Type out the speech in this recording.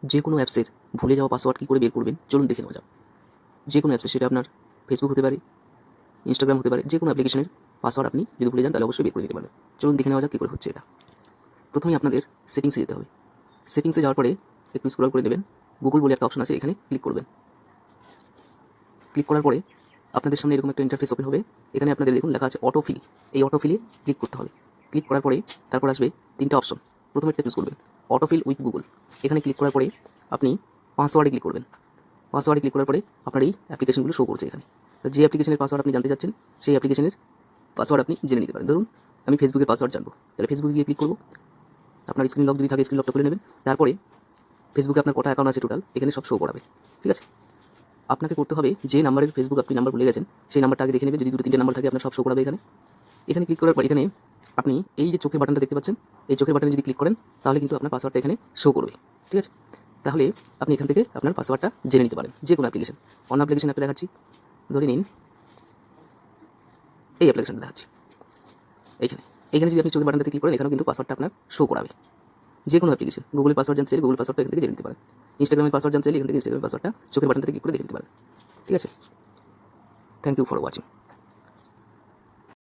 যে কোনো অ্যাপসের ভুলে যাওয়া পাসওয়ার্ড কী করে বের করবেন চলুন দেখে নেওয়া যাক। যে কোনো অ্যাপসের, সেটা আপনার ফেসবুক হতে পারে, ইনস্টাগ্রাম হতে পারে, যে কোনো অ্যাপ্লিকেশনের পাসওয়ার্ড আপনি যদি ভুলে যান তাহলে অবশ্যই বের করে নিতে পারবেন। চলুন দেখে নেওয়া যাক কী করে হচ্ছে এটা। প্রথমেই আপনাদের সেটিংসে যেতে হবে। সেটিংসে যাওয়ার পরে একটু স্ক্রল করে নেবেন, গুগল বলে একটা অপশন আছে, এখানে ক্লিক করবেন। ক্লিক করার পরে আপনাদের সামনে এরকম একটা ইন্টারফেস ওপেন হবে। এখানে আপনাদের দেখুন লেখা আছে অটোফিল। এই অটোফিলে ক্লিক করতে হবে। ক্লিক করার পরে তারপর আসবে তিনটা অপশন। প্রথমে একটা চুজ করবেন অটোফিল উইথ গুগল। এখানে ক্লিক করার পরে আপনি পাসওয়ার্ডে ক্লিক করবেন। পাসওয়ার্ডে ক্লিক করার পরে আপনার এই অ্যাপ্লিকেশনগুলো শো করছে এখানে। তো যে অ্যাপ্লিকেশনের পাসওয়ার্ড আপনি জানতে চাচ্ছেন সেই অ্যাপ্লিকেশনের পাসওয়ার্ড আপনি জেনে নিতে পারেন। ধরুন আমি ফেসবুকের পাসওয়ার্ড জানবো, তাহলে ফেসবুকে গিয়ে ক্লিক করবো। আপনার স্ক্রিন লক যদি থাকে স্ক্রিন লকটা খুলে নেবেন। তারপরে ফেসবুকে আপনার কটা অ্যাকাউন্ট আছে টোটাল এখানে সব শো করাবে। ঠিক আছে, আপনাকে করতে হবে যে নাম্বারের ফেসবুক আপনি নাম্বার ভুলে গেছেন সেই নাম্বারটা আগে দেখে নেবেন। যদি 2-3টে নাম্বার থাকে আপনার সব শো করাবে এখানে। এখানে ক্লিক করার পর এখানে আপনি এই যে চোখের বাটনটা দেখতে পাচ্ছেন, এই চোখের বাটনে যদি ক্লিক করেন তাহলে কিন্তু আপনার পাসওয়ার্ডটা এখানে শো করবে। ঠিক আছে, তাহলে আপনি এখান থেকে আপনার পাসওয়ার্ডটা জেনে নিতে পারেন যে কোনো অ্যাপ্লিকেশন। অন্য অ্যাপ্লিকেশন একটা দেখাচ্ছি, ধরে নিন এই অ্যাপ্লিকেশনটা দেখাচ্ছি। এইখানে এইখানে যদি আপনি চোখের বাটনটাতে ক্লিক করেন এখানেও কিন্তু পাসওয়ার্ডটা আপনার শো করাবে। যে কোনো অ্যাপ্লিকেশন, গুগলের পাসওয়ার্ড জানতে চাইলে গুগল পাসওয়ার্ডটা এখান থেকে জেনে নিতে পারেন। ইনস্টাগ্রামের পাসওয়ার্ড জানতে চাইলে এখান থেকে ইনস্টাগ্রামের পাসওয়ার্ডটা চোখের বাটনটাতে ক্লিক করে দেখে নিতে পারেন। ঠিক আছে, থ্যাংক ইউ ফর ওয়াচিং।